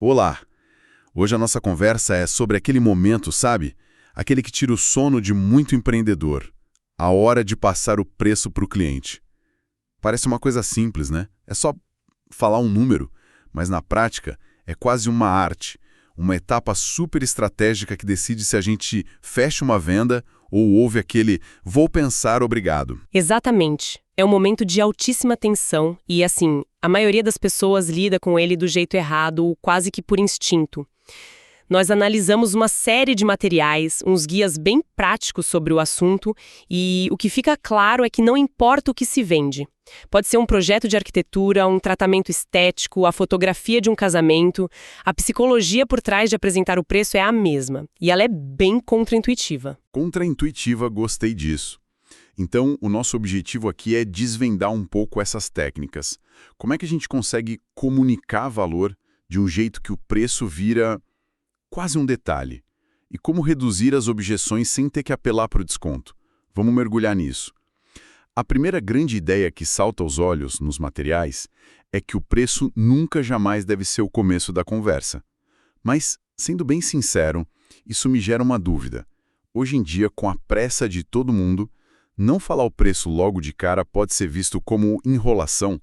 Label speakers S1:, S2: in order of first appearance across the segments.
S1: Olá! Hoje a nossa conversa é sobre aquele momento, sabe? Aquele que tira o sono de muito empreendedor. A hora de passar o preço para o cliente. Parece uma coisa simples, né? É só falar um número, mas na prática é quase uma arte, uma etapa super estratégica que decide se a gente fecha uma venda ou ouve aquele "vou pensar, obrigado".
S2: Exatamente. É um momento de altíssima tensão e, assim, a maioria das pessoas lida com ele do jeito errado ou quase que por instinto. Nós analisamos uma série de materiais, uns guias bem práticos sobre o assunto e o que fica claro é que não importa o que se vende. Pode ser um projeto de arquitetura, um tratamento estético, a fotografia de um casamento, a psicologia por trás de apresentar o preço é a mesma e ela é bem contraintuitiva.
S1: Contraintuitiva, gostei disso. Então, o nosso objetivo aqui é desvendar um pouco essas técnicas. Como é que a gente consegue comunicar valor de um jeito que o preço vira quase um detalhe? E como reduzir as objeções sem ter que apelar para o desconto? Vamos mergulhar nisso. A primeira grande ideia que salta aos olhos nos materiais é que o preço nunca jamais deve ser o começo da conversa. Mas, sendo bem sincero, isso me gera uma dúvida. Hoje em dia, com a pressa de todo mundo, não falar o preço logo de cara pode ser visto como enrolação.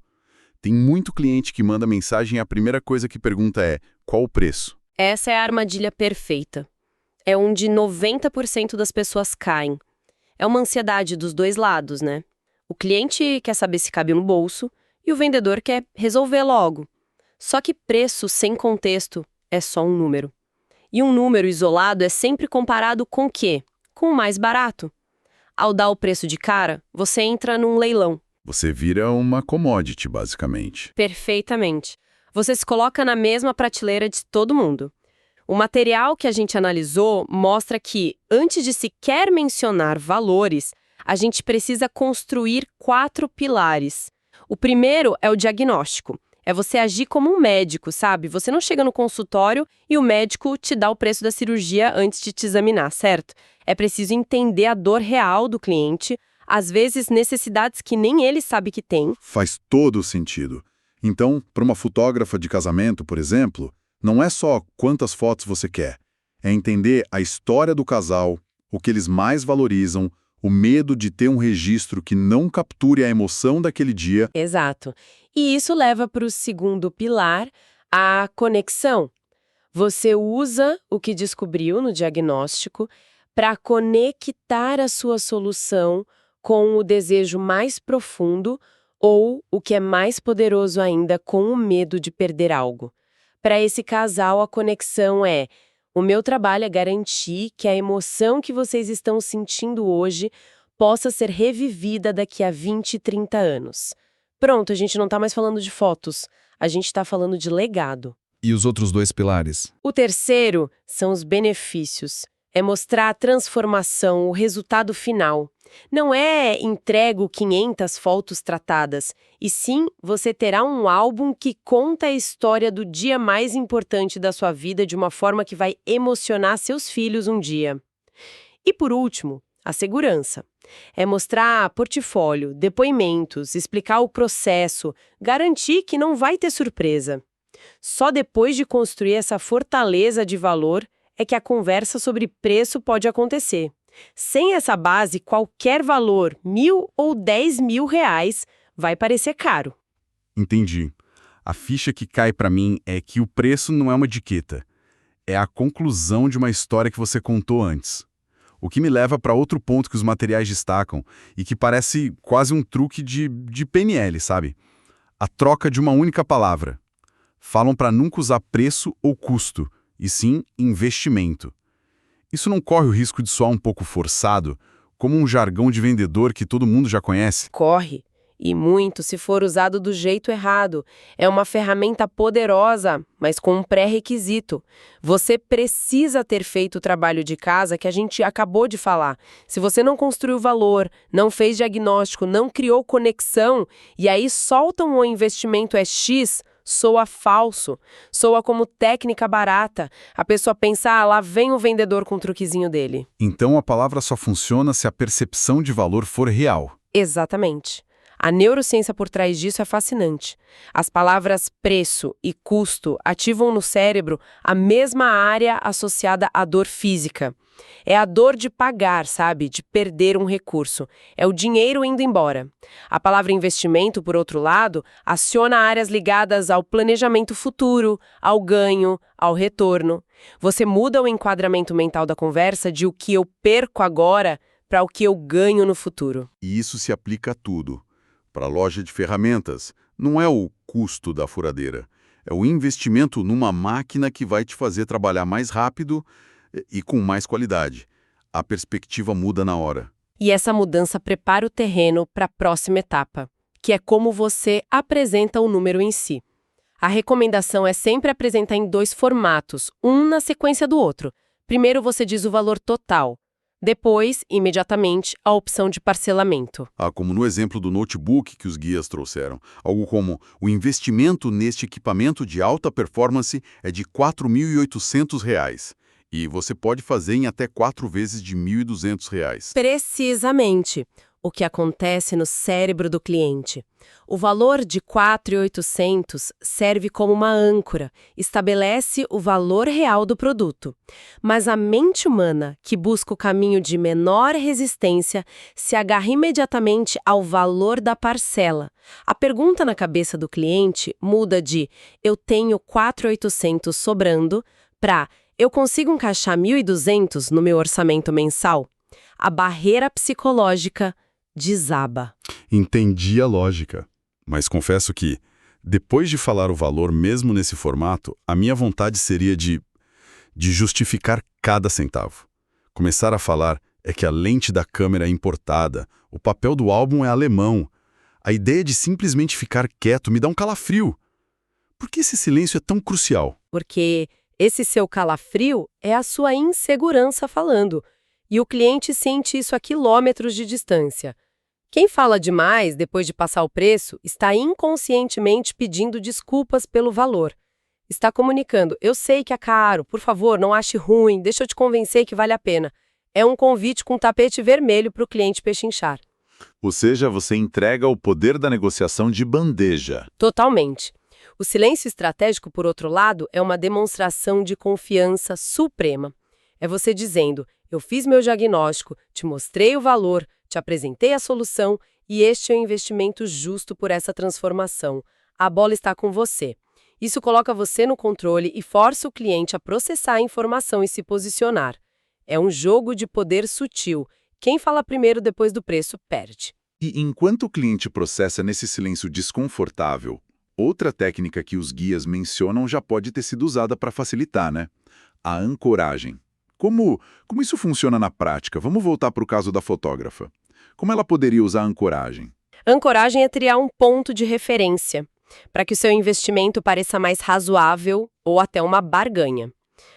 S1: Tem muito cliente que manda mensagem e a primeira coisa que pergunta é: qual o preço?
S2: Essa é a armadilha perfeita. É onde 90% das pessoas caem. É uma ansiedade dos dois lados, né? O cliente quer saber se cabe no bolso e o vendedor quer resolver logo. Só que preço sem contexto é só um número. E um número isolado é sempre comparado com o quê? Com o mais barato. Ao dar o preço de cara, você entra num leilão.
S1: Você vira uma commodity, basicamente.
S2: Perfeitamente. Você se coloca na mesma prateleira de todo mundo. O material que a gente analisou mostra que, antes de sequer mencionar valores, a gente precisa construir 4 pilares. O primeiro é o diagnóstico. É você agir como um médico, sabe? Você não chega no consultório e o médico te dá o preço da cirurgia antes de te examinar, certo? É preciso entender a dor real do cliente, às vezes necessidades que nem ele sabe que tem.
S1: Faz todo sentido. Então, para uma fotógrafa de casamento, por exemplo, não é só quantas fotos você quer. É entender a história do casal, o que eles mais valorizam, o medo de ter um registro que não capture a emoção daquele dia.
S2: Exato. E isso leva para o segundo pilar, a conexão. Você usa o que descobriu no diagnóstico para conectar a sua solução com o desejo mais profundo ou, o que é mais poderoso ainda, com o medo de perder algo. Para esse casal, a conexão é: o meu trabalho é garantir que a emoção que vocês estão sentindo hoje possa ser revivida daqui a 20, 30 anos. Pronto, a gente não está mais falando de fotos, a gente está falando de legado.
S1: E os outros 2 pilares?
S2: O terceiro são os benefícios. É mostrar a transformação, o resultado final. Não é entrego 500 fotos tratadas, e sim você terá um álbum que conta a história do dia mais importante da sua vida de uma forma que vai emocionar seus filhos um dia. E por último, a segurança. É mostrar portfólio, depoimentos, explicar o processo, garantir que não vai ter surpresa. Só depois de construir essa fortaleza de valor é que a conversa sobre preço pode acontecer. Sem essa base, qualquer valor, 1.000 ou 10.000 reais, vai parecer caro.
S1: Entendi. A ficha que cai para mim é que o preço não é uma etiqueta. É a conclusão de uma história que você contou antes. O que me leva para outro ponto que os materiais destacam e que parece quase um truque de PNL, sabe? A troca de uma única palavra. Falam para nunca usar preço ou custo, e sim investimento. Isso não corre o risco de soar um pouco forçado, como um jargão de vendedor que todo mundo já conhece?
S2: Corre. E muito se for usado do jeito errado. É uma ferramenta poderosa, mas com um pré-requisito. Você precisa ter feito o trabalho de casa que a gente acabou de falar. Se você não construiu valor, não fez diagnóstico, não criou conexão, e aí soltam o investimento é X, soa falso. Soa como técnica barata. A pessoa pensa, lá vem o vendedor com o truquezinho dele.
S1: Então a palavra só funciona se a percepção de valor for real.
S2: Exatamente. A neurociência por trás disso é fascinante. As palavras preço e custo ativam no cérebro a mesma área associada à dor física. É a dor de pagar, sabe? De perder um recurso. É o dinheiro indo embora. A palavra investimento, por outro lado, aciona áreas ligadas ao planejamento futuro, ao ganho, ao retorno. Você muda o enquadramento mental da conversa de o que eu perco agora para o que eu ganho no futuro.
S1: E isso se aplica a tudo. Para a loja de ferramentas, não é o custo da furadeira. É o investimento numa máquina que vai te fazer trabalhar mais rápido e com mais qualidade. A perspectiva muda na hora.
S2: E essa mudança prepara o terreno para a próxima etapa, que é como você apresenta o número em si. A recomendação é sempre apresentar em 2 formatos, um na sequência do outro. Primeiro você diz o valor total. Depois, imediatamente, a opção de parcelamento.
S1: Como no exemplo do notebook que os guias trouxeram. Algo como, o investimento neste equipamento de alta performance é de R$ 4.800. E você pode fazer em até 4 vezes de R$ 1.200.
S2: Precisamente. O que acontece no cérebro do cliente. O valor de 4.800 serve como uma âncora, estabelece o valor real do produto. Mas a mente humana, que busca o caminho de menor resistência, se agarra imediatamente ao valor da parcela. A pergunta na cabeça do cliente muda de "eu tenho 4.800 sobrando" para "eu consigo encaixar 1.200 no meu orçamento mensal?". A barreira psicológica desaba.
S1: Entendi a lógica. Mas confesso que, depois de falar o valor mesmo nesse formato, a minha vontade seria de justificar cada centavo. Começar a falar é que a lente da câmera é importada, o papel do álbum é alemão. A ideia de simplesmente ficar quieto me dá um calafrio. Por que esse silêncio é tão crucial?
S2: Porque esse seu calafrio é a sua insegurança falando. E o cliente sente isso a quilômetros de distância. Quem fala demais depois de passar o preço está inconscientemente pedindo desculpas pelo valor. Está comunicando: "eu sei que é caro, por favor, não ache ruim, deixa eu te convencer que vale a pena". É um convite com tapete vermelho para o cliente pechinchar.
S3: Ou seja, você entrega o poder da negociação de bandeja.
S2: Totalmente. O silêncio estratégico, por outro lado, é uma demonstração de confiança suprema. É você dizendo: "eu fiz meu diagnóstico, te mostrei o valor, te apresentei a solução e este é o investimento justo por essa transformação. A bola está com você". Isso coloca você no controle e força o cliente a processar a informação e se posicionar. É um jogo de poder sutil. Quem fala primeiro depois do preço perde.
S3: E enquanto o cliente processa nesse silêncio desconfortável, outra técnica que os guias mencionam já pode ter sido usada para facilitar, né? A ancoragem. Como isso funciona na prática? Vamos voltar para o caso da fotógrafa. Como ela poderia usar a ancoragem?
S2: Ancoragem é criar um ponto de referência, para que o seu investimento pareça mais razoável ou até uma barganha.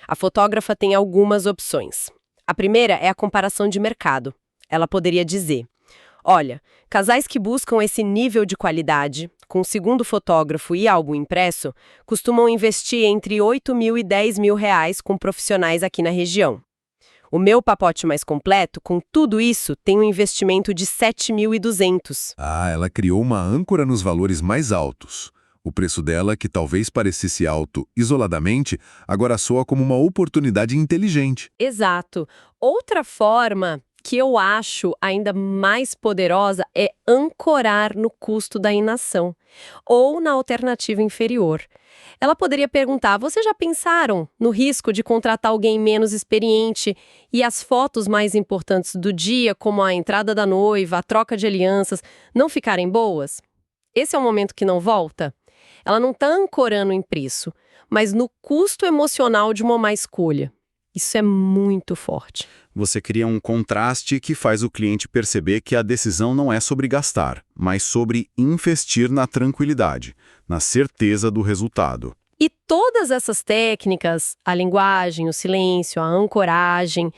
S2: A fotógrafa tem algumas opções. A primeira é a comparação de mercado. Ela poderia dizer: "olha, casais que buscam esse nível de qualidade, com segundo fotógrafo e álbum impresso, costumam investir entre R$ 8.000 e R$ 10.000 com profissionais aqui na região. O meu pacote mais completo, com tudo isso, tem um investimento de R$ 7.200.
S4: Ela criou uma âncora nos valores mais altos. O preço dela, que talvez parecesse alto isoladamente, agora soa como uma oportunidade inteligente.
S2: Exato. Outra forma que eu acho ainda mais poderosa é ancorar no custo da inação, ou na alternativa inferior. Ela poderia perguntar: vocês já pensaram no risco de contratar alguém menos experiente e as fotos mais importantes do dia, como a entrada da noiva, a troca de alianças, não ficarem boas? Esse é um momento que não volta? Ela não está ancorando em preço, mas no custo emocional de uma má escolha. Isso é muito forte.
S1: Você cria um contraste que faz o cliente perceber que a decisão não é sobre gastar, mas sobre investir na tranquilidade, na certeza do resultado.
S2: E todas essas técnicas, a linguagem, o silêncio, a ancoragem,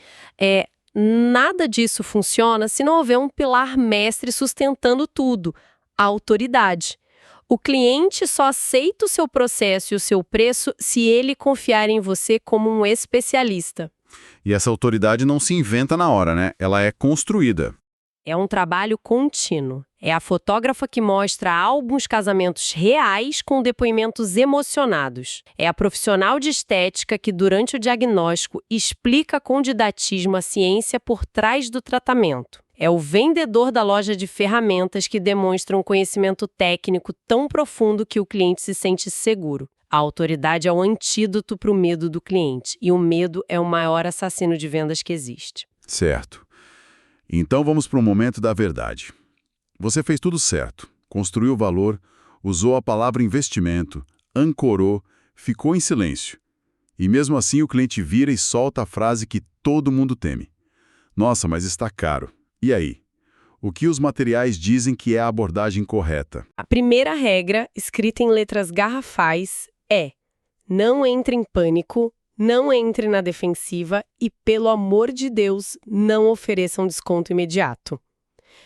S2: nada disso funciona se não houver um pilar mestre sustentando tudo: a autoridade. O cliente só aceita o seu processo e o seu preço se ele confiar em você como um especialista.
S1: E essa autoridade não se inventa na hora, né? Ela é construída.
S2: É um trabalho contínuo. É a fotógrafa que mostra álbuns casamentos reais com depoimentos emocionados. É a profissional de estética que, durante o diagnóstico, explica com didatismo a ciência por trás do tratamento. É o vendedor da loja de ferramentas que demonstra um conhecimento técnico tão profundo que o cliente se sente seguro. A autoridade é o antídoto para o medo do cliente, e o medo é o maior assassino de vendas que existe.
S1: Certo. Então vamos para o momento da verdade. Você fez tudo certo, construiu o valor, usou a palavra investimento, ancorou, ficou em silêncio. E mesmo assim o cliente vira e solta a frase que todo mundo teme. Nossa, mas está caro. E aí? O que os materiais dizem que é a abordagem correta?
S2: A primeira regra, escrita em letras garrafais, é: não entre em pânico, não entre na defensiva e, pelo amor de Deus, não ofereça um desconto imediato.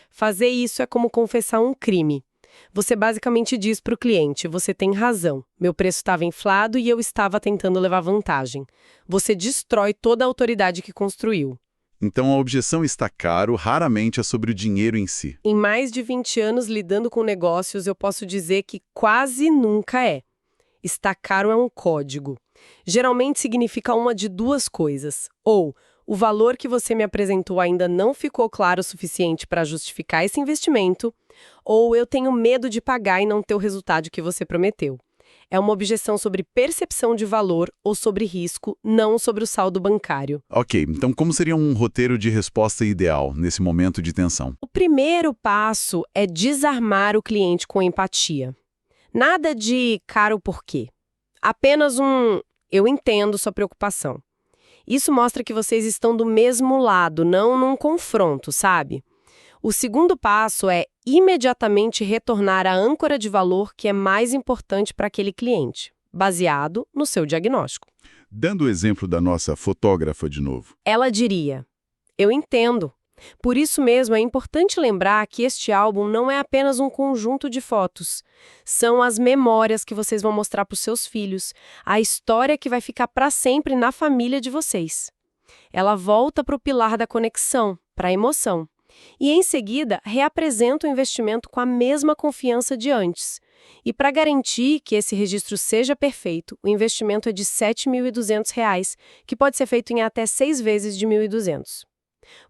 S2: Fazer isso é como confessar um crime. Você basicamente diz para o cliente: você tem razão, meu preço estava inflado e eu estava tentando levar vantagem. Você destrói toda a autoridade que construiu.
S1: Então a objeção está caro raramente é sobre o dinheiro em si.
S2: Em mais de 20 anos lidando com negócios, eu posso dizer que quase nunca é. Está caro é um código. Geralmente significa uma de duas coisas. Ou o valor que você me apresentou ainda não ficou claro o suficiente para justificar esse investimento, ou eu tenho medo de pagar e não ter o resultado que você prometeu. É uma objeção sobre percepção de valor ou sobre risco, não sobre o saldo bancário.
S1: Ok, então como seria um roteiro de resposta ideal nesse momento de tensão?
S2: O primeiro passo é desarmar o cliente com empatia. Nada de caro por quê. Apenas eu entendo sua preocupação. Isso mostra que vocês estão do mesmo lado, não num confronto, sabe? O segundo passo é imediatamente retornar à âncora de valor que é mais importante para aquele cliente, baseado no seu diagnóstico.
S1: Dando o exemplo da nossa fotógrafa de novo.
S2: Ela diria: eu entendo. Por isso mesmo é importante lembrar que este álbum não é apenas um conjunto de fotos. São as memórias que vocês vão mostrar para os seus filhos, a história que vai ficar para sempre na família de vocês. Ela volta para o pilar da conexão, para a emoção. E, em seguida, reapresenta o investimento com a mesma confiança de antes. E para garantir que esse registro seja perfeito, o investimento é de R$ 7.200, que pode ser feito em até 6 vezes de R$ 1.200.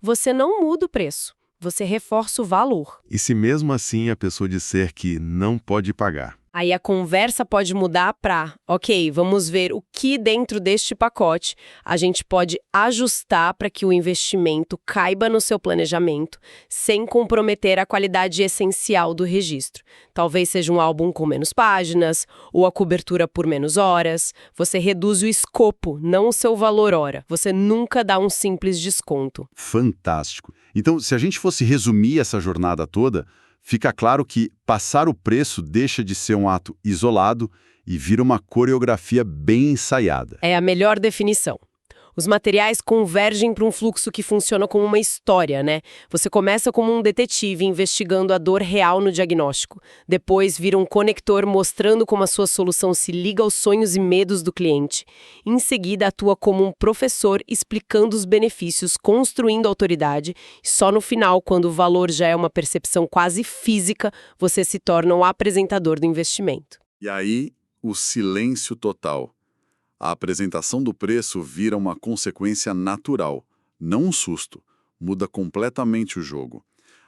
S2: Você não muda o preço, você reforça o valor.
S3: E se mesmo assim a pessoa disser que não pode pagar?
S2: Aí a conversa pode mudar para: ok, vamos ver o que dentro deste pacote a gente pode ajustar para que o investimento caiba no seu planejamento, sem comprometer a qualidade essencial do registro. Talvez seja um álbum com menos páginas, ou a cobertura por menos horas. Você reduz o escopo, não o seu valor hora. Você nunca dá um simples desconto.
S3: Fantástico. Então, se a gente fosse resumir essa jornada toda, fica claro que passar o preço deixa de ser um ato isolado e vira uma coreografia bem ensaiada.
S2: É a melhor definição. Os materiais convergem para um fluxo que funciona como uma história, né? Você começa como um detetive investigando a dor real no diagnóstico. Depois vira um conector mostrando como a sua solução se liga aos sonhos e medos do cliente. Em seguida, atua como um professor explicando os benefícios, construindo autoridade. E só no final, quando o valor já é uma percepção quase física, você se torna o apresentador do investimento.
S1: E aí, o silêncio total. A apresentação do preço vira uma consequência natural, não um susto. Muda completamente o jogo.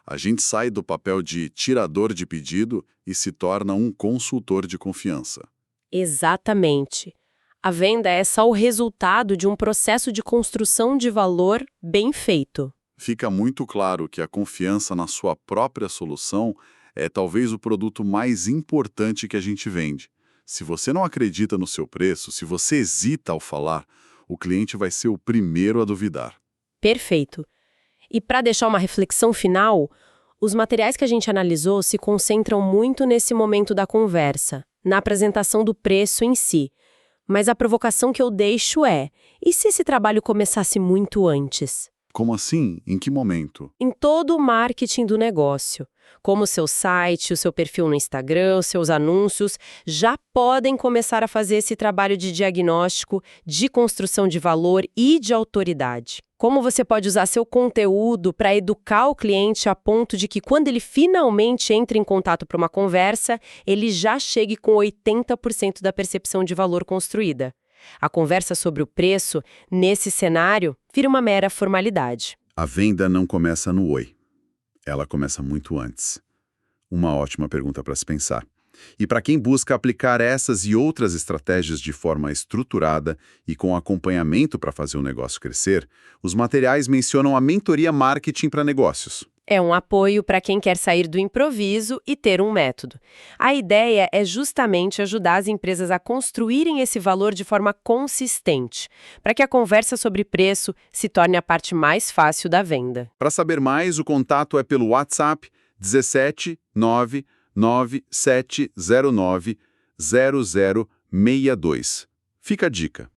S1: A gente sai do papel de tirador de pedido e se torna um consultor de confiança.
S2: Exatamente. A venda é só o resultado de um processo de construção de valor bem feito.
S1: Fica muito claro que a confiança na sua própria solução é talvez o produto mais importante que a gente vende. Se você não acredita no seu preço, se você hesita ao falar, o cliente vai ser o primeiro a duvidar.
S2: Perfeito. E para deixar uma reflexão final, os materiais que a gente analisou se concentram muito nesse momento da conversa, na apresentação do preço em si. Mas a provocação que eu deixo é: e se esse trabalho começasse muito antes?
S1: Como assim? Em que momento?
S2: Em todo o marketing do negócio. Como o seu site, o seu perfil no Instagram, os seus anúncios, já podem começar a fazer esse trabalho de diagnóstico, de construção de valor e de autoridade. Como você pode usar seu conteúdo para educar o cliente a ponto de que quando ele finalmente entra em contato para uma conversa, ele já chegue com 80% da percepção de valor construída. A conversa sobre o preço, nesse cenário, vira uma mera formalidade.
S3: A venda não começa no oi. Ela começa muito antes. Uma ótima pergunta para se pensar. E para quem busca aplicar essas e outras estratégias de forma estruturada e com acompanhamento para fazer o negócio crescer, os materiais mencionam a mentoria marketing para negócios.
S2: É um apoio para quem quer sair do improviso e ter um método. A ideia é justamente ajudar as empresas a construírem esse valor de forma consistente, para que a conversa sobre preço se torne a parte mais fácil da venda.
S3: Para saber mais, o contato é pelo WhatsApp 17 99709 0062. Fica a dica.